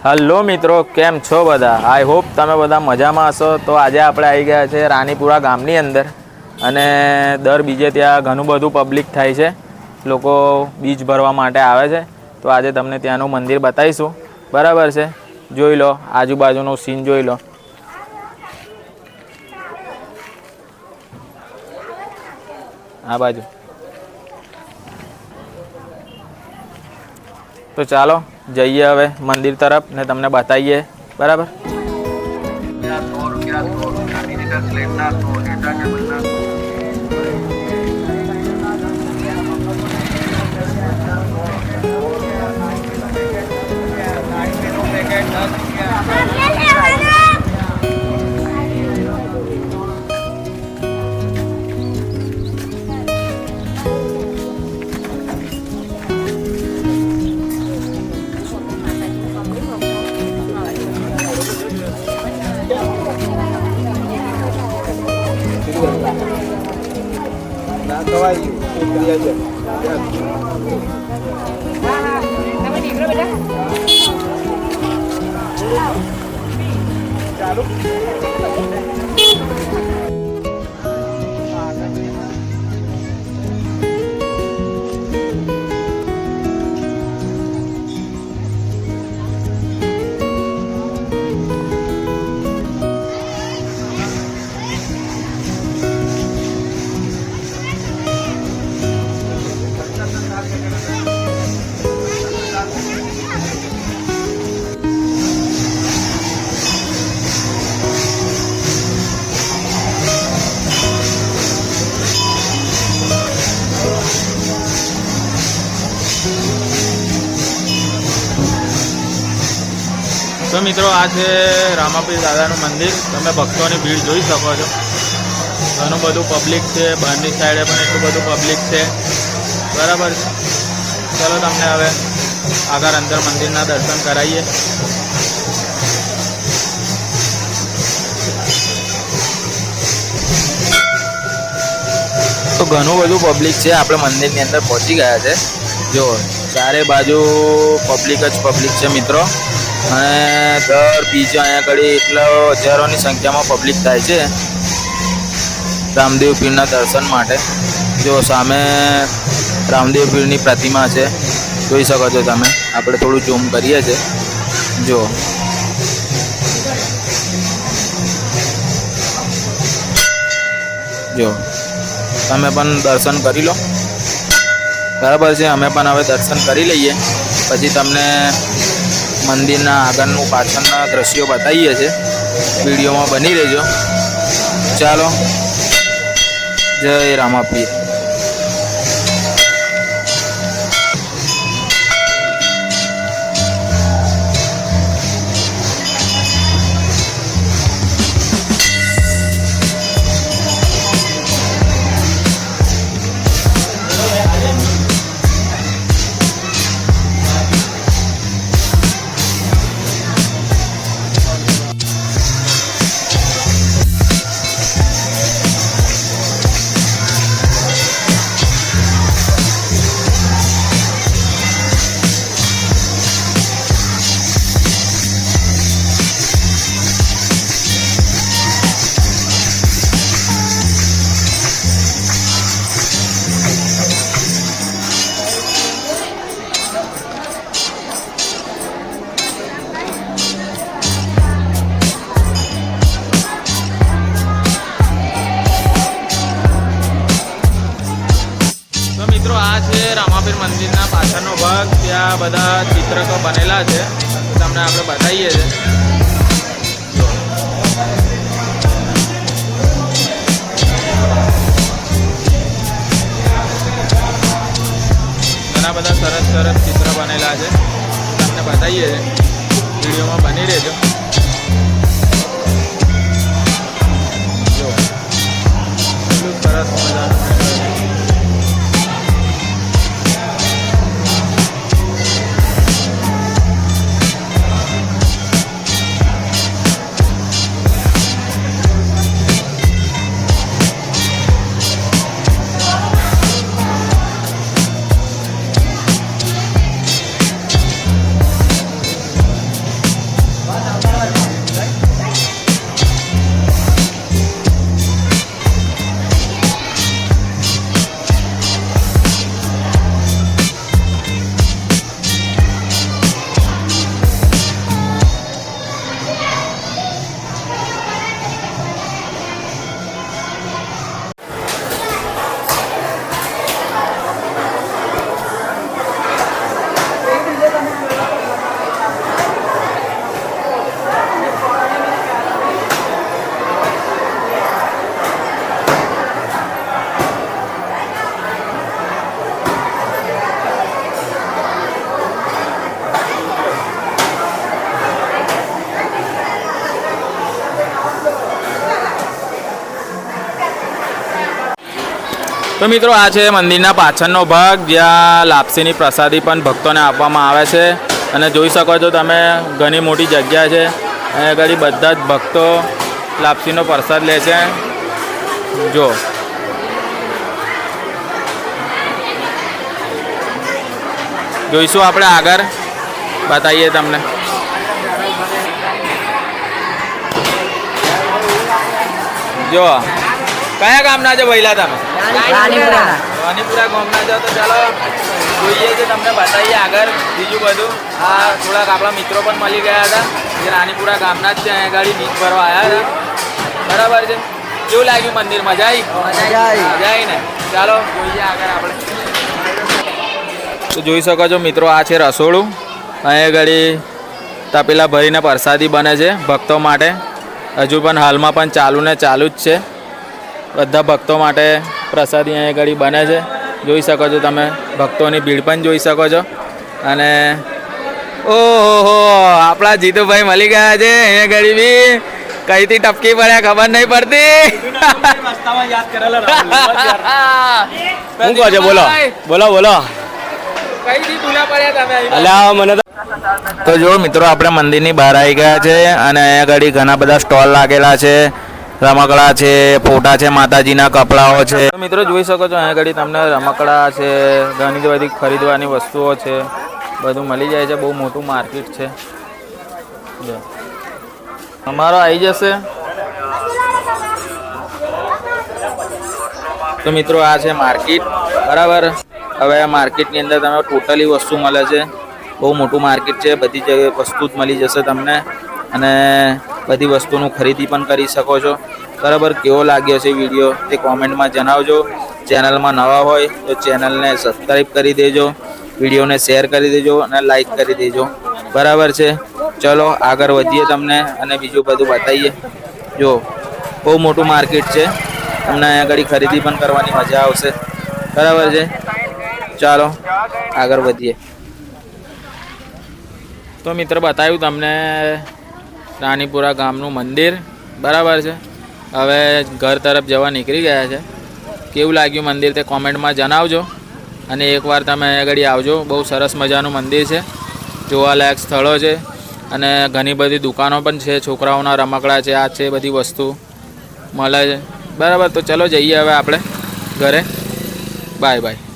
Hello મિત્રો, કેમ છો બધા? આઈ હોપ તમે બધા મજામાં હશો. તો આજે આપણે આવી ગયા છે રાનીપુરા ગામની અંદર અને દર બીજે ત્યાં ઘણું બધું પબ્લિક થાય છે. લોકો બીજ ભરવા માટે આવે છે. તો આજે તમને ત્યાંનું મંદિર બતાવીશું. બરાબર છે, જોઈ લો આજુબાજુનું સીન જોઈ લો. આ બાજુ તો ચાલો જઈએ હવે મંદિર તરફ ને તમને બતાવીએ. બરાબર. તો મિત્રો, આ છે રામાપીર દાદાનું મંદિર. તમે ભક્તોની ભીડ જોઈ શકો છો. ઘણું બધું પબ્લિક છે. બહારની સાઈડે પણ એટલું બધું પબ્લિક છે. બરાબર છે. ચાલો તમને હવે આગળ અંદર મંદિરના દર્શન કરાવીએ. તો ઘણું બધું પબ્લિક છે. આપણે મંદિરની અંદર પહોંચી ગયા છે. જો ચારે બાજુ પબ્લિક જ પબ્લિક છે મિત્રો. અને દર બીજા અહીંયા આગળ એટલો હજારોની સંખ્યામાં પબ્લિક થાય છે રામદેવ પીરના દર્શન માટે. જો સામે રામદેવ પીરની પ્રતિમા છે, જોઈ શકો છો તમે. આપણે થોડું ઝૂમ કરીએ છીએ. જો તમે પણ દર્શન કરી લો. બરાબર છે. અમે પણ હવે દર્શન કરી લઈએ, પછી તમને મંદિરના આગળનું પાછળના દ્રશ્યો બતાવીએ છીએ. વિડીયોમાં બની રહેજો. ચાલો, જય રામાપીર. આ છે રામાપીર મંદિરના પાછળનો ભાગ. ત્યાં બધા ચિત્રકો બનેલા છે, તમને આપણે બતાવીએ છીએ. ઘણા બધા સરસ સરસ ચિત્ર બનેલા છે, તમને બતાવીએ છીએ. વિડીયોમાં બની રહેજો. જો એટલું સરસ મજાનું. તો મિત્રો આ છે મંદિરના પાછળનો ભાગ, જ્યાં લાપસીની પ્રસાદી પણ ભક્તોને આપવામાં આવે છે. અને જોઈ શકો છો તમે ઘણી મોટી જગ્યા છે. અહીંયા આગળ બધા જ ભક્તો લાપસીનો પ્રસાદ લે છે. જો જોઈશું આપણે આગળ, બતાવીએ તમને. જો કયા ગામના છો ભઈલા તમે? રાનીપુરા ગામના છો. તો ચાલો જોઈએ છે, તમને બતાવીએ આગળ બીજું બધું. આ થોડાક આપણા મિત્રો પણ મળી ગયા હતા જે રાનીપુરા ગામના જ છે. અહીંયા ગાડી બીચ ભરવા આવ્યા હતા. બરાબર છે. કેવું લાગ્યું મંદિર? મજા આવી ને? ચાલો જોઈએ આગળ આપણે. તો જોઈ શકો છો મિત્રો, આ છે રસોડું. અહીંયા ગાડી તપેલા ભરીને પ્રસાદી બને છે ભક્તો માટે. હજુ પણ હાલમાં પણ ચાલુ જ છે. બધા ભક્તો માટે પ્રસાદી અહીંયા આગળ બને છે. જોઈ શકો છો તમે, ભક્તોની ભીડ પણ જોઈ શકો છો. અને ઓહો, આપણા જીતુભાઈ મળી ગયા છે. અહીંયા આગળ બી કઈથી ટપકી પડ્યા ખબર નહીં પડતી. શું કહો છો? બોલો બોલો બોલો. કઈથી ભૂલા પડ્યા તમે? અલ્યા મને તો જો મિત્રો, આપણે મંદિરની બહાર આવી ગયા છે. અને અહીંયા આગળ ઘણા બધા સ્ટોલ લાગેલા છે. રમકડા છે, ફોટા છે, માતાજીના કપડાઓ છે. તો મિત્રો જોઈ શકો છો, અહીંયા આગળ તમને રમકડા છે, ઘણી બધી ખરીદવાની વસ્તુઓ છે, બધું મળી જાય છે. બહુ મોટું માર્કેટ છે. અમારો આવી જશે. તો મિત્રો આ છે માર્કેટ, બરાબર. હવે આ માર્કેટની અંદર તમે ટોટલી વસ્તુ મળે છે. બહુ મોટું માર્કેટ છે. બધી જગ્યાએ વસ્તુ જ મળી જશે તમને. અને બધી વસ્તુનું ખરીદી પણ કરી શકો છો. બરાબર. કેવો લાગ્યો છે વિડીયો તે કોમેન્ટમાં જણાવજો. ચેનલમાં નવા હોય તો ચેનલને સબસ્ક્રાઈબ કરી દેજો, વિડીયોને શેર કરી દેજો અને લાઈક કરી દેજો. બરાબર છે. ચલો આગળ વધીએ, તમને અને બીજું બધું બતાવીએ. જો બહુ મોટું માર્કેટ છે. તમને અહીંયા આગળ ખરીદી પણ કરવાની મજા આવશે. બરાબર છે. ચાલો આગળ વધીએ. તો મિત્ર બતાવ્યું તમને રાનીપુરા ગામનું મંદિર. બરાબર છે. હવે ઘર તરફ જવા નીકળી ગયા છે. કેવું લાગ્યું મંદિર તે કોમેન્ટમાં જણાવજો. અને એકવાર તમે અહીંયા આગળ આવજો. બહુ સરસ મજાનું મંદિર છે. જોવાલાયક સ્થળો છે. અને ઘણી બધી દુકાનો પણ છે. છોકરાઓના રમકડા છે, આ છે, બધી વસ્તુ મળે છે. બરાબર. તો ચલો જઈએ હવે આપણે ઘરે. Bye bye.